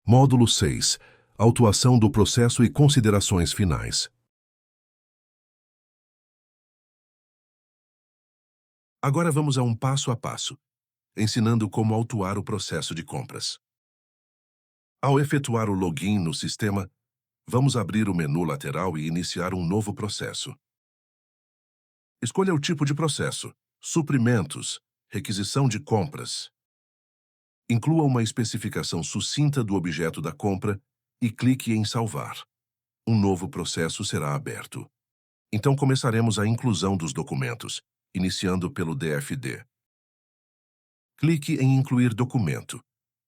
Módulo 6. Autuação do processo e considerações finais. Agora vamos a um passo a passo, ensinando como autuar o processo de compras. Ao efetuar o login no sistema, vamos abrir o menu lateral e iniciar um novo processo. Escolha o tipo de processo: suprimentos, requisição de compras. Inclua uma especificação sucinta do objeto da compra e clique em salvar. Um novo processo será aberto. Então começaremos a inclusão dos documentos, iniciando pelo DFD. Clique em Incluir documento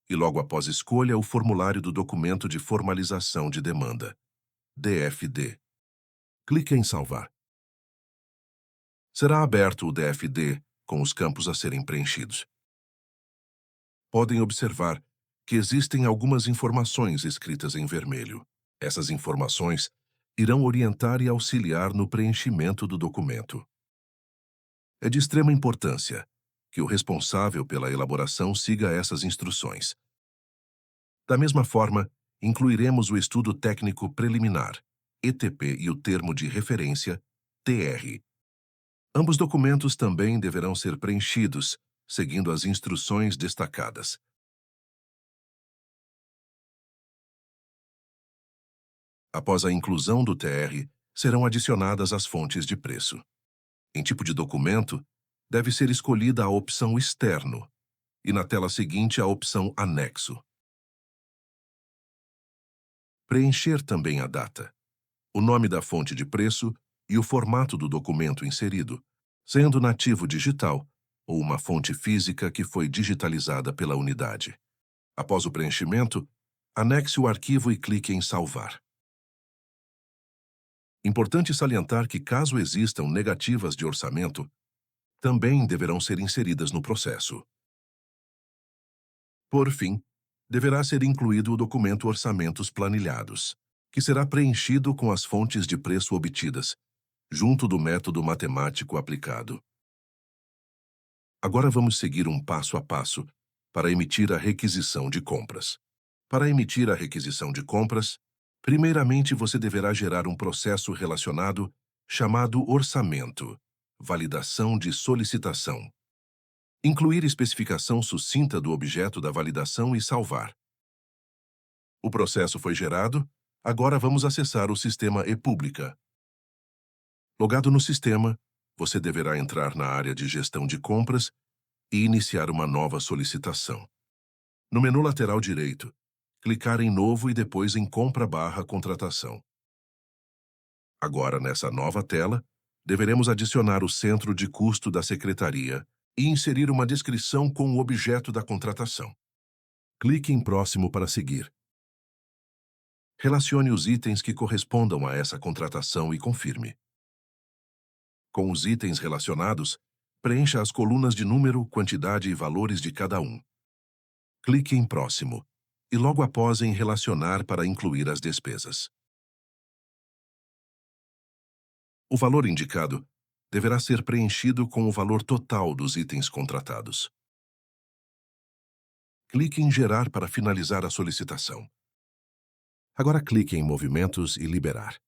e logo após escolha o formulário do documento de formalização de demanda, DFD. Clique em Salvar. Será aberto o DFD com os campos a serem preenchidos. Podem observar que existem algumas informações escritas em vermelho. Essas informações irão orientar e auxiliar no preenchimento do documento. É de extrema importância que o responsável pela elaboração siga essas instruções. Da mesma forma, incluiremos o estudo técnico preliminar, ETP, e o termo de referência, TR. Ambos documentos também deverão ser preenchidos, seguindo as instruções destacadas. Após a inclusão do TR, serão adicionadas as fontes de preço. Em tipo de documento, deve ser escolhida a opção Externo e na tela seguinte a opção Anexo. Preencher também a data, o nome da fonte de preço e o formato do documento inserido, sendo nativo digital ou uma fonte física que foi digitalizada pela unidade. Após o preenchimento, anexe o arquivo e clique em Salvar. Importante salientar que, caso existam negativas de orçamento, também deverão ser inseridas no processo. Por fim, deverá ser incluído o documento Orçamentos Planilhados, que será preenchido com as fontes de preço obtidas, junto do método matemático aplicado. Agora vamos seguir um passo a passo para emitir a requisição de compras. Para emitir a requisição de compras, primeiramente você deverá gerar um processo relacionado chamado orçamento, validação de solicitação. Incluir especificação sucinta do objeto da validação e salvar. O processo foi gerado, agora vamos acessar o sistema ePública. Logado no sistema, você deverá entrar na área de gestão de compras e iniciar uma nova solicitação. No menu lateral direito, clicar em Novo e depois em Compra/Contratação. Agora, nessa nova tela, deveremos adicionar o centro de custo da secretaria e inserir uma descrição com o objeto da contratação. Clique em Próximo para seguir. Relacione os itens que correspondam a essa contratação e confirme. Com os itens relacionados, preencha as colunas de número, quantidade e valores de cada um. Clique em Próximo e logo após em Relacionar para incluir as despesas. O valor indicado deverá ser preenchido com o valor total dos itens contratados. Clique em Gerar para finalizar a solicitação. Agora clique em Movimentos e Liberar.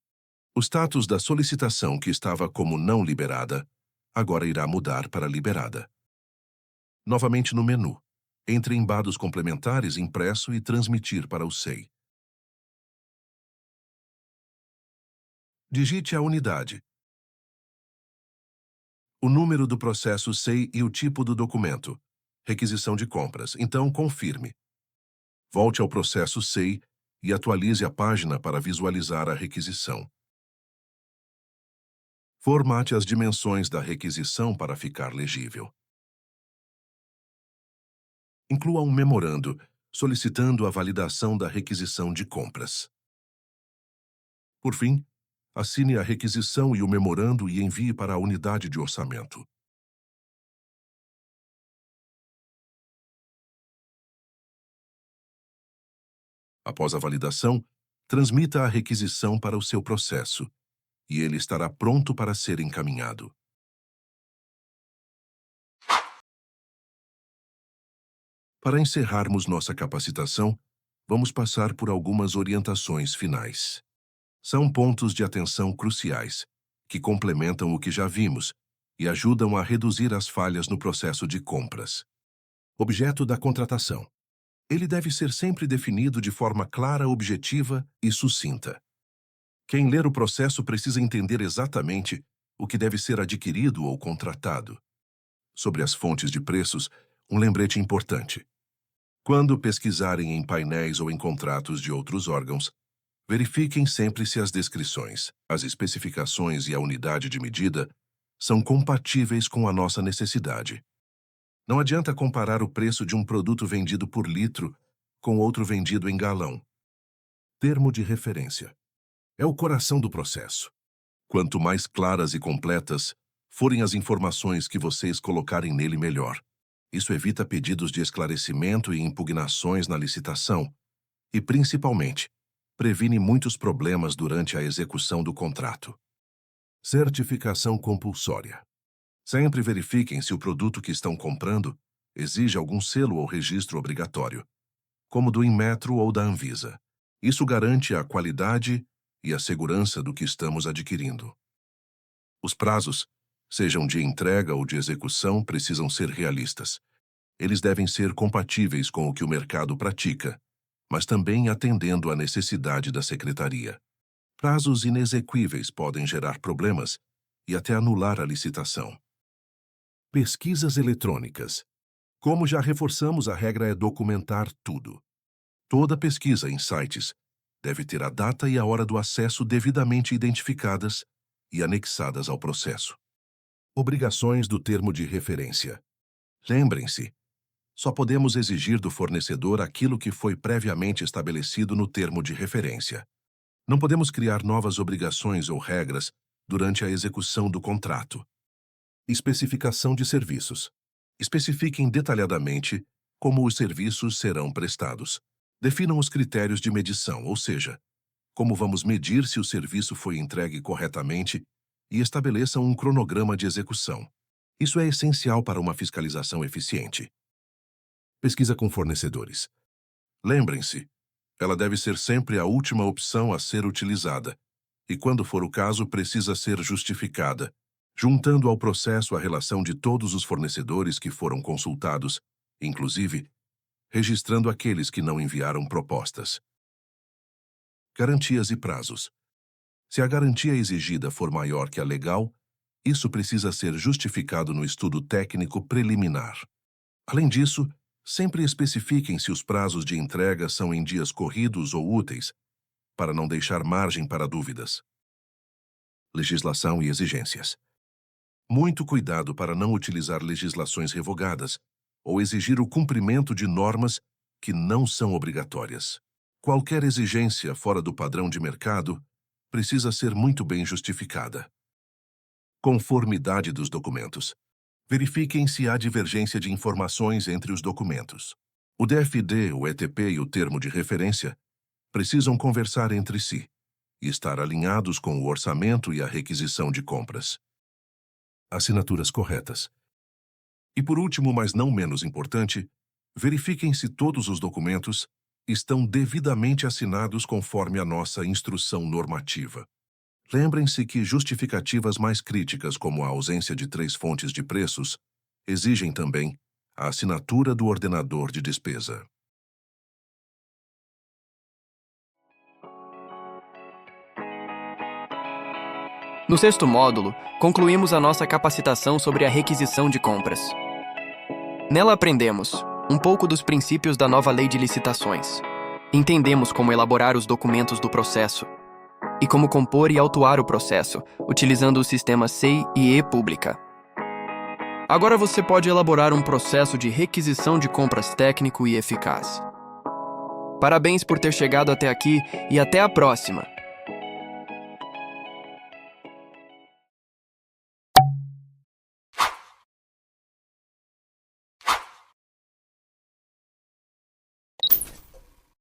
O status da solicitação que estava como não liberada, agora irá mudar para liberada. Novamente no menu, entre em Dados Complementares Impresso e Transmitir para o SEI. Digite a unidade, o número do processo SEI e o tipo do documento, requisição de compras, então confirme. Volte ao processo SEI e atualize a página para visualizar a requisição. Formate as dimensões da requisição para ficar legível. Inclua um memorando solicitando a validação da requisição de compras. Por fim, assine a requisição e o memorando e envie para a unidade de orçamento. Após a validação, transmita a requisição para o seu processo, e ele estará pronto para ser encaminhado. Para encerrarmos nossa capacitação, vamos passar por algumas orientações finais. São pontos de atenção cruciais, que complementam o que já vimos e ajudam a reduzir as falhas no processo de compras. Objeto da contratação. Ele deve ser sempre definido de forma clara, objetiva e sucinta. Quem ler o processo precisa entender exatamente o que deve ser adquirido ou contratado. Sobre as fontes de preços, um lembrete importante. Quando pesquisarem em painéis ou em contratos de outros órgãos, verifiquem sempre se as descrições, as especificações e a unidade de medida são compatíveis com a nossa necessidade. Não adianta comparar o preço de um produto vendido por litro com outro vendido em galão. Termo de referência. É o coração do processo. Quanto mais claras e completas forem as informações que vocês colocarem nele, melhor. Isso evita pedidos de esclarecimento e impugnações na licitação e, principalmente, previne muitos problemas durante a execução do contrato. Certificação compulsória. Sempre verifiquem se o produto que estão comprando exige algum selo ou registro obrigatório, como do Inmetro ou da Anvisa. Isso garante a qualidade e a segurança do que estamos adquirindo. Os prazos, sejam de entrega ou de execução, precisam ser realistas. Eles devem ser compatíveis com o que o mercado pratica, mas também atendendo à necessidade da secretaria. Prazos inexequíveis podem gerar problemas e até anular a licitação. Pesquisas eletrônicas. Como já reforçamos, a regra é documentar tudo. Toda pesquisa em sites deve ter a data e a hora do acesso devidamente identificadas e anexadas ao processo. Obrigações do termo de referência. Lembrem-se, só podemos exigir do fornecedor aquilo que foi previamente estabelecido no termo de referência. Não podemos criar novas obrigações ou regras durante a execução do contrato. Especificação de serviços. Especifiquem detalhadamente como os serviços serão prestados. Definam os critérios de medição, ou seja, como vamos medir se o serviço foi entregue corretamente, e estabeleçam um cronograma de execução. Isso é essencial para uma fiscalização eficiente. Pesquisa com fornecedores. Lembrem-se, ela deve ser sempre a última opção a ser utilizada, e quando for o caso, precisa ser justificada, juntando ao processo a relação de todos os fornecedores que foram consultados, inclusive registrando aqueles que não enviaram propostas. Garantias e prazos. Se a garantia exigida for maior que a legal, isso precisa ser justificado no estudo técnico preliminar. Além disso, sempre especifiquem se os prazos de entrega são em dias corridos ou úteis, para não deixar margem para dúvidas. Legislação e exigências. Muito cuidado para não utilizar legislações revogadas ou exigir o cumprimento de normas que não são obrigatórias. Qualquer exigência fora do padrão de mercado precisa ser muito bem justificada. Conformidade dos documentos. Verifiquem se há divergência de informações entre os documentos. O DFD, o ETP e o termo de referência precisam conversar entre si e estar alinhados com o orçamento e a requisição de compras. Assinaturas corretas. E por último, mas não menos importante, verifiquem se todos os documentos estão devidamente assinados conforme a nossa instrução normativa. Lembrem-se que justificativas mais críticas, como a ausência de 3 fontes de preços, exigem também a assinatura do ordenador de despesa. No 6º módulo, concluímos a nossa capacitação sobre a requisição de compras. Nela aprendemos um pouco dos princípios da nova lei de licitações. Entendemos como elaborar os documentos do processo e como compor e autuar o processo, utilizando os sistemas SEI e e-Pública. Agora você pode elaborar um processo de requisição de compras técnico e eficaz. Parabéns por ter chegado até aqui e até a próxima!